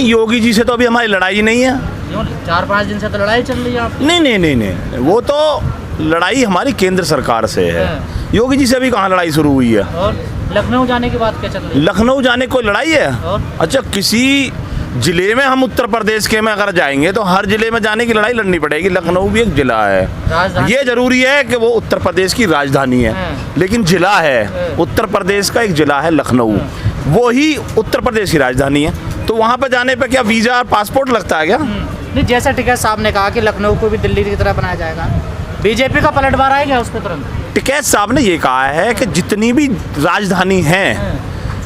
योगी जी से तो अभी हमारी लड़ाई नहीं है। 4-5 दिन से तो लड़ाई चल रही है आपकी। नहीं, वो तो लड़ाई हमारी केंद्र सरकार से है। योगी जी से अभी कहाँ लड़ाई शुरू हुई है। और लखनऊ जाने की बात क्या चल रही है? लखनऊ जाने कोई लड़ाई है? और? अच्छा, किसी जिले में हम उत्तर प्रदेश के में अगर जाएंगे तो हर जिले में जाने की लड़ाई लड़नी पड़ेगी। लखनऊ भी एक जिला है। ये जरूरी है कि वो उत्तर प्रदेश की राजधानी है, लेकिन जिला है। उत्तर प्रदेश का एक जिला है लखनऊ, वो ही उत्तर प्रदेश की राजधानी है। तो वहाँ पर जाने पर क्या वीज़ा और पासपोर्ट लगता है क्या? नहीं, जैसा टिकैत साहब ने कहा कि लखनऊ को भी दिल्ली की तरह बनाया जाएगा, बीजेपी का पलटवार आएगा उस पर तुरंत? टिकैत साहब ने ये कहा है कि जितनी भी राजधानी हैं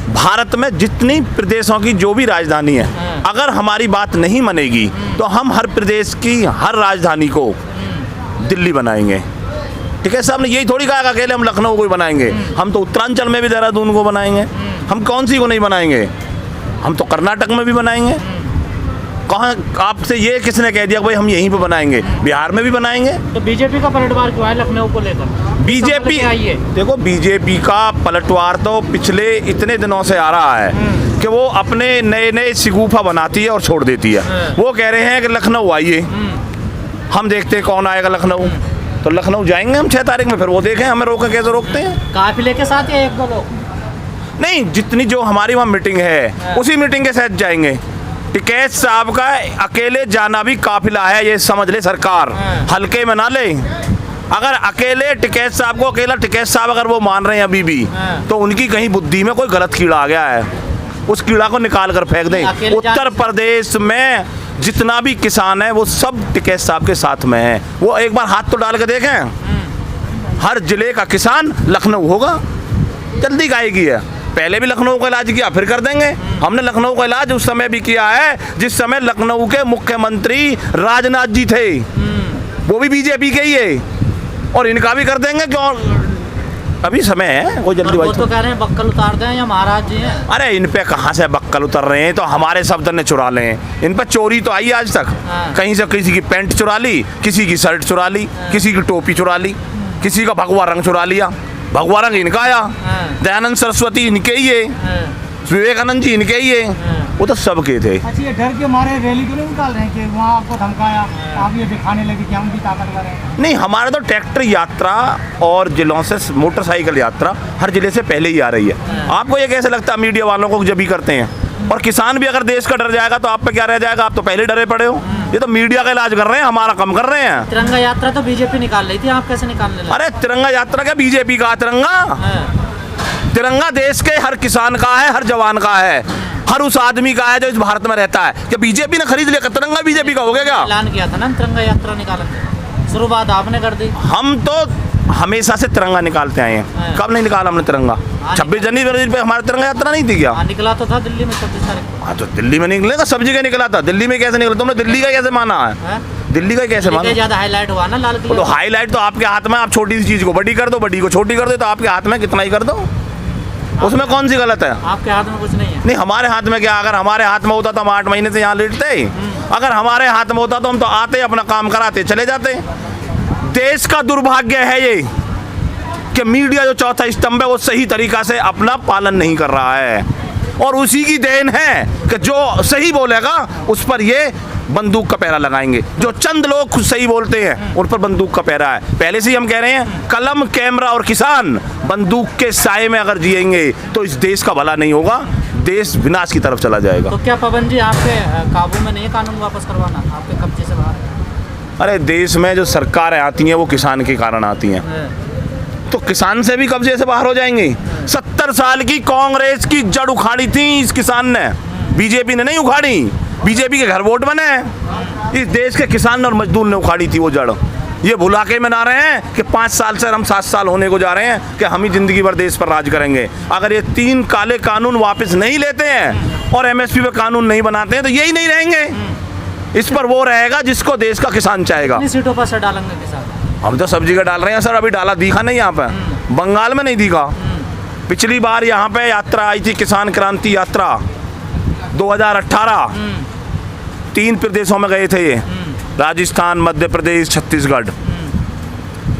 भारत में, जितनी प्रदेशों की जो भी राजधानी है, अगर हमारी बात नहीं मानेगी तो हम हर प्रदेश की हर राजधानी को दिल्ली बनाएंगे। टिकैत साहब ने यही थोड़ी कहा अकेले हम लखनऊ को ही बनाएंगे। हम तो उत्तरांचल में भी देहरादून को बनाएंगे। हम कौन सी को नहीं बनाएंगे? हम तो कर्नाटक में भी बनाएंगे। कहाँ आपसे ये किसने कह दिया भाई हम यहीं पे बनाएंगे? बिहार में भी बनाएंगे। तो बीजेपी का पलटवार क्यों है लखनऊ को लेकर? बीजेपी देखो, बीजेपी का पलटवार तो पिछले इतने दिनों से आ रहा है कि वो अपने नए नए शिगुफा बनाती है और छोड़ देती है। वो कह रहे हैं कि लखनऊ आइए, हम देखते हैं कौन आएगा लखनऊ। तो लखनऊ जाएंगे हम 6 तारीख में, फिर वो देखें हमें रोके कैसे रोकते हैं। काफिले के साथ या 1-2 लोग? नहीं, जितनी जो हमारी वहाँ मीटिंग है उसी मीटिंग के साथ जाएंगे। टिकैत साहब का अकेले जाना भी काफिला है, ये समझ ले सरकार, हल्के में ना ले। अगर अकेले टिकैत साहब को अकेला टिकैत साहब अगर वो मान रहे हैं अभी भी, तो उनकी कहीं बुद्धि में कोई गलत कीड़ा आ गया है। उस कीड़ा को निकाल कर फेंक दें। उत्तर प्रदेश में जितना भी किसान है वो सब टिकैत साहब के साथ में है। वो एक बार हाथ तो डाल के देखें, हर जिले का किसान लखनऊ होगा। जल्दी गायकी है। पहले भी लखनऊ का इलाज किया, फिर कर देंगे। हमने लखनऊ का इलाज उस समय भी किया है जिस समय लखनऊ के मुख्यमंत्री राजनाथ जी थे, वो भी बीजेपी के ही है, और इनका भी कर देंगे। क्यों, अभी समय है, कोई जल्दी। वो तो कह रहे हैं बक्कल उतार दें या महाराज जी हैं। अरे इन पे कहाँ से बक्कल उतर रहे हैं? तो हमारे शब्द ने चुरा लें। इन पे चोरी तो आई आज तक। कहीं से किसी की पैंट चुरा ली, किसी की शर्ट चुरा ली, किसी की टोपी चुरा ली, किसी का भगवा रंग चुरा लिया। भगवा रंग इनका आया, दयानंद सरस्वती इनके ही है, विवेकानंद जी इनके ही है, वो तो सबके थे। अच्छा, ये डर के मारे रैली तो नहीं निकाल रहे हैं कि वहाँ आपको धमकाया, आप ये दिखाने लगे कि हम भी ताकतवर हैं? नहीं, हमारे तो ट्रैक्टर यात्रा और जिलों से मोटरसाइकिल यात्रा हर जिले से पहले ही आ रही है। आपको ये कैसे लगता है मीडिया वालों को जब भी करते हैं? और किसान भी अगर देश का डर जाएगा तो आप पे क्या रह जाएगा? आप तो पहले डरे पड़े हो। ये तो मीडिया का इलाज कर रहे हैं, हमारा कम कर रहे हैं। तिरंगा यात्रा तो बीजेपी निकाल रही थी, आप कैसे निकालने लगे? अरे तिरंगा यात्रा क्या बीजेपी का? तिरंगा देश के हर किसान का है, हर जवान का है, हर उस आदमी का है जो इस भारत में रहता है। क्या बीजेपी ने खरीद लिया? तिरंगा बीजेपी का हो गया क्या? ऐलान किया था ना तिरंगा यात्रा निकालने, शुरुआत आपने कर दी। हम तो हमेशा से तिरंगा निकालते आए हैं। कब नहीं निकाला हमने तिरंगा? 26 जनवरी पे हमारा तिरंगा यात्रा नहीं थी क्या? निकला तो था दिल्ली में 26 तारीख को। हाँ, तो दिल्ली में निकलेगा, सब जगह निकला था। दिल्ली में कैसे निकला? तुमने दिल्ली का कैसे माना है? दिल्ली का कैसे माना? ज्यादा हाईलाइट हुआ ना लाल किला। तो हाईलाइट तो आपके हाथ में। आप छोटी सी चीज को बड़ी कर दो, बड़ी को छोटी कर दो, तो आपके हाथ में कितना ही कर दो, उसमें कौन सी गलत है? आपके हाथ में कुछ नहीं है। नहीं, हमारे हाथ में क्या? अगर हमारे हाथ में होता तो हम 8 महीने से यहाँ लेटते। अगर हमारे हाथ में होता तो हम तो आते, अपना काम कराते, चले जाते। देश का दुर्भाग्य है ये कि मीडिया जो चौथा स्तंभ है वो सही तरीका से अपना पालन नहीं कर रहा है, और उसी की देन है कि जो सही बोलेगा उस पर ये बंदूक का पहरा लगाएंगे। जो चंद लोग खुद सही बोलते हैं उन पर बंदूक का पहरा है। पहले से ही हम कह रहे हैं, कलम, कैमरा और किसान बंदूक के साए में अगर जिएंगे तो इस देश का भला नहीं होगा, देश विनाश की तरफ चला जाएगा। तो क्या पाबंदी आपके काबू में नहीं है? कानून वापस करवाना आपके कब्जे से बाहर? अरे देश में जो सरकारें आती हैं वो किसान के कारण आती हैं, तो किसान से भी कब्जे से बाहर हो जाएंगे। 70 साल की कांग्रेस की जड़ उखाड़ी थी इस किसान ने, बीजेपी ने नहीं उखाड़ी। बीजेपी के घर वोट बने, इस देश के किसान और मजदूर ने उखाड़ी थी वो जड़। ये भुला के मना रहे हैं कि 5 साल से हम 7 साल होने को जा रहे हैं कि हम ही जिंदगी भर देश पर राज करेंगे। अगर ये 3 काले कानून वापस नहीं लेते हैं और MSP पे कानून नहीं बनाते हैं तो यही नहीं रहेंगे। इस पर वो रहेगा जिसको देश का किसान चाहेगा। कितनी सीटों पर सर डालेंगे किसान? हम तो सब जगह डाल रहे हैं सर, अभी डाला दिखा नहीं यहाँ पे। बंगाल में नहीं दिखा। पिछली बार यहाँ पे यात्रा आई थी, किसान क्रांति यात्रा 2018, 3 प्रदेशों में गए थे ये, राजस्थान, मध्य प्रदेश, छत्तीसगढ़।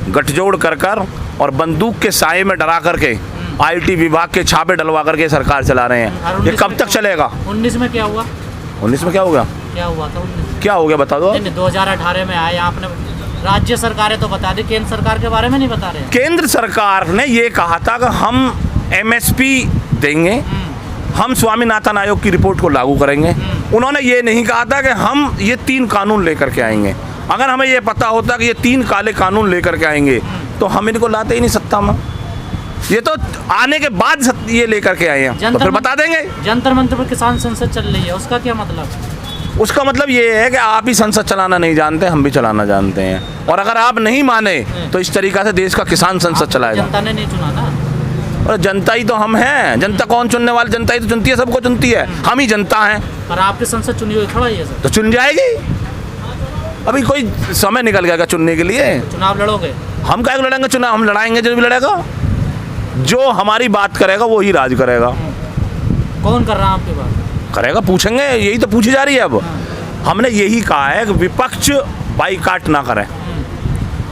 गठजोड़ कर और बंदूक के साए में डरा करके IT विभाग के छापे डलवा करके सरकार चला रहे हैं। ये कब तक चलेगा? 19 में क्या हुआ? 19 में क्या हो गया? क्या हुआ था 19? क्या हो गया बता दो। नहीं, 2018 में आए आपने, राज्य सरकारें तो बता दी, केंद्र सरकार के बारे में नहीं बता रहे हैं। केंद्र सरकार ने ये कहा था कि हम MSP देंगे, हम स्वामीनाथन आयोग की रिपोर्ट को लागू करेंगे। उन्होंने ये नहीं कहा था कि हम ये 3 कानून लेकर के आएंगे। अगर हमें ये पता होता कि ये 3 काले कानून लेकर के आएंगे तो हम इनको लाते ही नहीं सत्ता में। ये तो आने के बाद ये लेकर के आए हैं, तो फिर बता देंगे। जंतर मंतर पर किसान संसद चल रही है, उसका क्या मतलब? उसका मतलब ये है कि आप ही संसद चलाना नहीं जानते, हम भी चलाना जानते हैं। और अगर आप नहीं माने तो इस तरीक़ा से देश का किसान संसद चलाएगा। जनता ने नहीं चुना ना। और जनता ही तो हम हैं। जनता कौन चुनने वाली? जनता ही तो चुनती है, सबको चुनती है। हम ही जनता हैं। पर आपकी संसद चुनी हुई थोड़ा ही है सर। तो चुन जाएगी। अभी कोई समय निकल गया क्या चुनने के लिए? चुनाव लड़ोगे? हम क्या लड़ेंगे चुनाव? हम लड़ाएंगे जो भी लड़ेगा। जो हमारी बात करेगा वो ही राज करेगा। कौन कर रहा है आपकी बात? करेगा, पूछेंगे। यही तो पूछी जा रही है। अब हमने यही कहा है कि विपक्ष बाईकाट ना करे।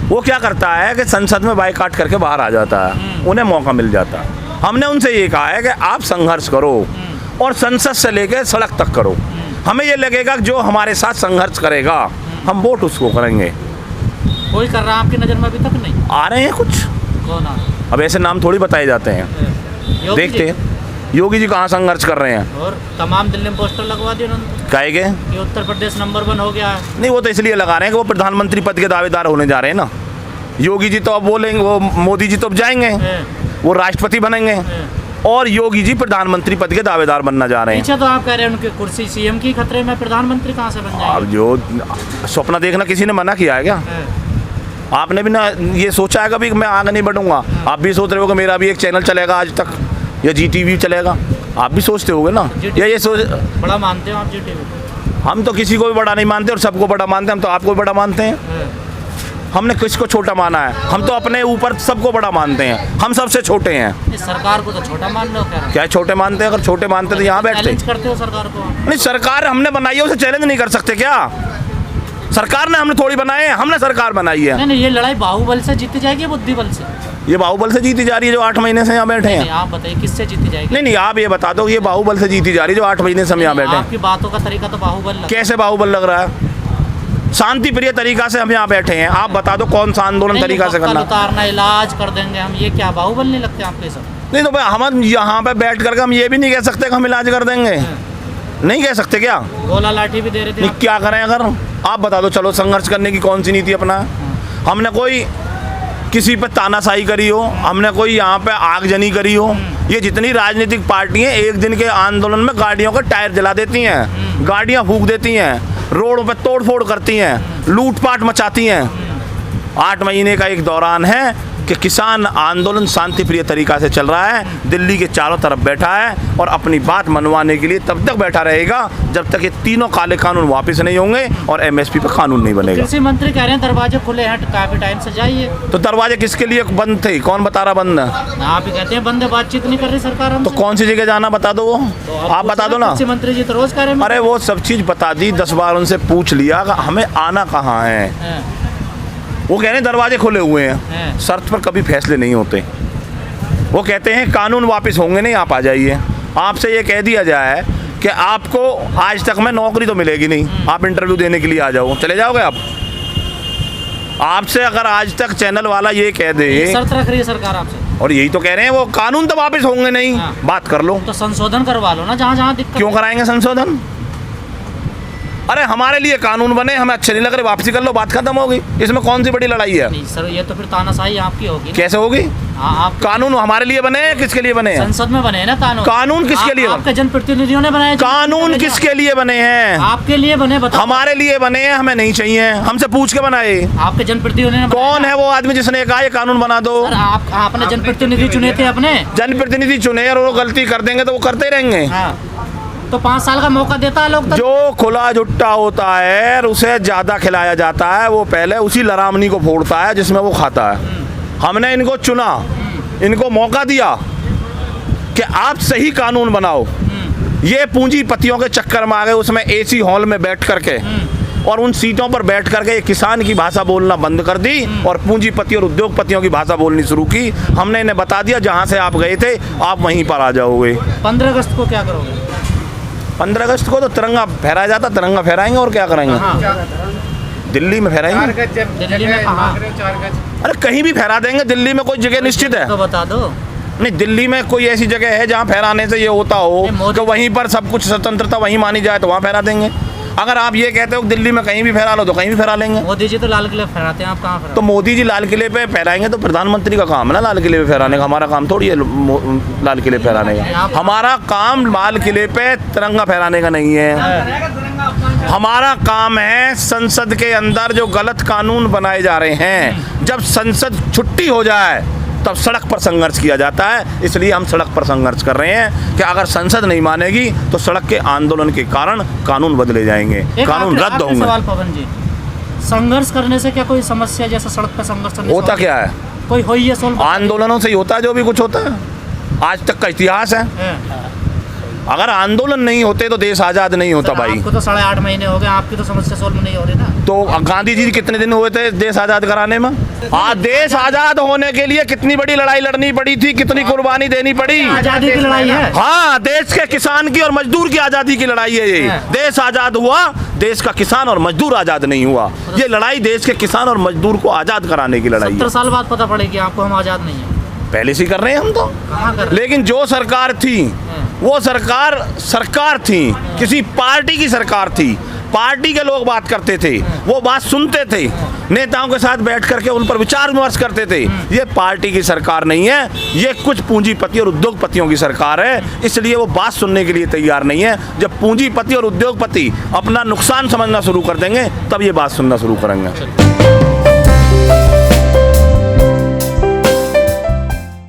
वो क्या करता है कि संसद में बाईकाट करके बाहर आ जाता है, उन्हें मौका मिल जाता है। हमने उनसे ये कहा है कि आप संघर्ष करो और संसद से लेकर सड़क तक करो। हमें ये लगेगा कि जो हमारे साथ संघर्ष करेगा हम वोट उसको करेंगे। कोई कर रहा है आपकी नज़र में अभी तक? नहीं आ रहे हैं कुछ। कौन आ रहा है? अब ऐसे नाम थोड़ी बताए जाते हैं, योगी देखते जी? हैं योगी जी कहाँ संघर्ष कर रहे हैं। और तमाम दिल्ली में पोस्टर लगवा दिए उन्होंने। काहे के? ये उत्तर प्रदेश नंबर 1 हो गया है। नहीं, वो तो इसलिए लगा रहे हैं कि वो प्रधानमंत्री पद के दावेदार होने जा रहे हैं ना। योगी जी तो अब बोलेंगे, वो मोदी जी तो अब जाएंगे, वो राष्ट्रपति बनेंगे और योगी जी प्रधानमंत्री पद के दावेदार बनना जा रहे हैं। पीछे तो आप कह रहे हैं उनकी कुर्सी सीएम की खतरे में, प्रधानमंत्री कहाँ से बन अब जाएंगे? जो सपना देखना किसी ने मना किया है क्या? आपने भी ना ये सोचा है कभी कि मैं आगे नहीं बढ़ूंगा? आप भी सोच रहे हो कि मेरा भी एक चैनल चलेगा आज तक या GTV चलेगा? आप भी सोचते होगे ना। या ये सोच, बड़ा मानते हो आप GTV? हम तो किसी को भी बड़ा नहीं मानते और सबको बड़ा मानते हैं। हम तो आपको भी बड़ा मानते हैं। हमने किसको छोटा माना है? हम तो अपने ऊपर सबको बड़ा मानते हैं। हम सबसे छोटे हैं। इस सरकार को तो छोटा मान लो। क्या छोटे मानते हैं? अगर छोटे मानते तो यहाँ बैठते। चैलेंज करते हो सरकार को? नहीं, सरकार हमने बनाई है, उसे चैलेंज नहीं कर सकते क्या? सरकार ने हमने थोड़ी बनाए हैं, हमने सरकार बनाई है। नहीं, ये लड़ाई बाहुबल से जीती जाएगी, बुद्धि बल से? ये बाहुबल से जीती जा रही है जो 8 महीने से यहाँ बैठे हैं। आप बताइए किससे जीती जाएगी? नहीं, आप ये बता दो, ये बाहुबल से जीती जा रही है जो 8 महीने से हम यहाँ बैठे हैं। आपकी बातों का तरीका तो बाहुबल लग। कैसे बाहुबल लग रहा है? शांति प्रिय तरीका से हम यहाँ बैठे हैं। आप बता दो कौन सा आंदोलन तरीका से करना? उतारना, इलाज कर देंगे हम, ये क्या बाहुबल नहीं लगते आपके सब? नहीं तो हम यहाँ पे बैठ करके हम ये भी नहीं कह सकते कि हम इलाज कर देंगे। नहीं कह सकते क्या? गोला लाठी भी दे रहे थे। नहीं, क्या करें? अगर आप बता दो, चलो संघर्ष करने की कौन सी नीति अपना? हमने कोई किसी पे तानाशाही करी हो, हमने कोई यहाँ पे आगजनी करी हो? ये जितनी राजनीतिक पार्टियां एक दिन के आंदोलन में गाड़ियों का टायर जला देती हैं, गाड़ियां फूंक देती हैं, रोडों पे तोड़ फोड़ करती हैं, लूटपाट मचाती हैं। 8 महीने का एक दौरान है कि किसान आंदोलन शांति प्रिय तरीका से चल रहा है। दिल्ली के चारों तरफ बैठा है और अपनी बात मनवाने के लिए तब तक बैठा रहेगा जब तक ये तीनों काले कानून वापस नहीं होंगे और MSP पे कानून नहीं बनेगा। कृषि मंत्री कह रहे हैं दरवाजे खुले हैं, काफी टाइम से जाइए। तो दरवाजे किसके लिए बंद थे? कौन बता रहा बंद है? आप ही कहते हैं बंद है, बातचीत नहीं कर रही सरकार हमसे। तो कौन सी जगह जाना बता दो, वो आप बता दो ना। कृषि मंत्री जी तो रोज कह रहे हैं। अरे वो सब चीज बता दी, 10 बार उनसे पूछ लिया कि हमें आना कहाँ है। वो कह रहे हैं दरवाजे खुले हुए हैं, शर्त पर कभी फैसले नहीं होते। वो कहते हैं कानून वापस होंगे नहीं, आप आ जाइए। आपसे ये कह दिया जाए कि आपको आज तक में नौकरी तो मिलेगी नहीं, आप इंटरव्यू देने के लिए आ जाओ, चले जाओगे आप? आपसे अगर आज तक चैनल वाला ये कह दे, शर्त रख रही है सरकार आपसे, और यही तो कह रहे हैं वो कानून तो वापस होंगे नहीं, बात कर लो। तो संशोधन करवा लो ना जहाँ जहाँ दिक्कत। क्यों कराएंगे संशोधन? अरे हमारे लिए कानून बने, हमें अच्छे नहीं लग रहे, वापसी कर लो, बात खत्म होगी। इसमें कौन सी बड़ी लड़ाई है? नहीं सर, ये तो फिर तानाशाही आपकी होगी। कैसे होगी? हाँ, आप कानून हमारे लिए बने हैं, किसके लिए बने हैं? संसद में बने हैं ना कानून। कानून किसके लिए? आपके जनप्रतिनिधियों ने बनाए। कानून किसके लिए बने हैं? आपके लिए बने, बताओ। हमारे लिए बने हैं, हमें नहीं चाहिए, हमसे पूछ के बनाए। आपके जनप्रतिनिधियों ने कौन है वो आदमी जिसने कहा ये कानून बना दो? आपने जनप्रतिनिधि चुने थे अपने। जनप्रतिनिधि चुने और वो गलती कर देंगे तो वो करते रहेंगे। तो 5 साल का मौका देता है लोग। जो खुला जुट्टा होता है और उसे ज्यादा खिलाया जाता है, वो पहले उसी लरामनी को फोड़ता है जिसमें वो खाता है। हमने इनको चुना, इनको मौका दिया कि आप सही कानून बनाओ। ये पूंजीपतियों के चक्कर में आ गए, उसमें AC हॉल में बैठ करके और उन सीटों पर बैठ करके किसान की भाषा बोलना बंद कर दी और पूंजीपति और उद्योगपतियों की भाषा बोलनी शुरू की। हमने इन्हें बता दिया जहां से आप गए थे आप वहीं पर आ जाओगे। 15 अगस्त को क्या करोगे? 15 अगस्त को तो तिरंगा फहराया जाता, तिरंगा फहराएंगे और क्या करेंगे? दिल्ली में फहराएंगे। दिल्ली में कहाँ? अरे कहीं भी फहरा देंगे, दिल्ली में कोई जगह निश्चित है? तो बता दो। नहीं, दिल्ली में कोई ऐसी जगह है जहाँ फहराने से ये होता हो नहीं, कि वहीं पर सब कुछ स्वतंत्रता वहीं मानी जाए तो वहाँ फहरा देंगे। अगर आप ये कहते हो कि दिल्ली में कहीं भी फहरा लो तो कहीं भी फहरा लेंगे। मोदी जी तो लाल किले पे फहराते हैं, आप कहाँ फहराते तो मोदी जी लाल किले पे फहराएंगे तो प्रधानमंत्री का काम है ना लाल किले पे फहराने का, हमारा काम थोड़ी है लाल किले पे फहराने का। हमारा काम लाल किले पे तिरंगा फहराने का नहीं है। हमारा काम है संसद के अंदर जो गलत कानून बनाए जा रहे हैं, जब संसद छुट्टी हो जाए तब सड़क पर संघर्ष किया जाता है। इसलिए हम सड़क पर संघर्ष कर रहे हैं कि अगर संसद नहीं मानेगी तो सड़क के आंदोलन के कारण कानून बदले जाएंगे, कानून रद्द होंगे। सवाल पवन जी, संघर्ष करने से क्या कोई समस्या जैसा सड़क पर संघर्ष करने से होता क्या है? कोई हो ही है सोल्व? आंदोलनों से ही होता है जो भी कुछ होता है, आज तक का इतिहास है। अगर आंदोलन नहीं होते तो देश आज़ाद नहीं होता भाई। आपको तो 8.5 महीने हो गए, आपकी तो समस्या सोल्व नहीं हो रही ना। तो गांधी जी कितने दिन हुए थे देश आज़ाद कराने में? आज देश आज़ाद होने के लिए कितनी बड़ी लड़ाई लड़नी पड़ी थी, कितनी कुर्बानी देनी पड़ी। आज़ादी की लड़ाई है। हाँ, देश के किसान की और मजदूर की आज़ादी की लड़ाई है ये। देश आज़ाद हुआ, देश का किसान और मजदूर आज़ाद नहीं हुआ। ये लड़ाई देश के किसान और मजदूर को आज़ाद कराने की लड़ाई है। 70 साल बाद पता पड़ेगी आपको हम आज़ाद नहीं है। पहले से कर रहे हैं हम तो। कहाँ कर रहे हैं? लेकिन जो सरकार थी वो सरकार थी, किसी पार्टी की सरकार थी। पार्टी के लोग बात करते थे, वो बात सुनते थे, नेताओं के साथ बैठ करके उन पर विचार विमर्श करते थे। ये पार्टी की सरकार नहीं है, ये कुछ पूंजीपति और उद्योगपतियों की सरकार है। इसलिए वो बात सुनने के लिए तैयार नहीं है। जब पूंजीपति और उद्योगपति अपना नुकसान समझना शुरू कर देंगे तब ये बात सुनना शुरू करेंगे।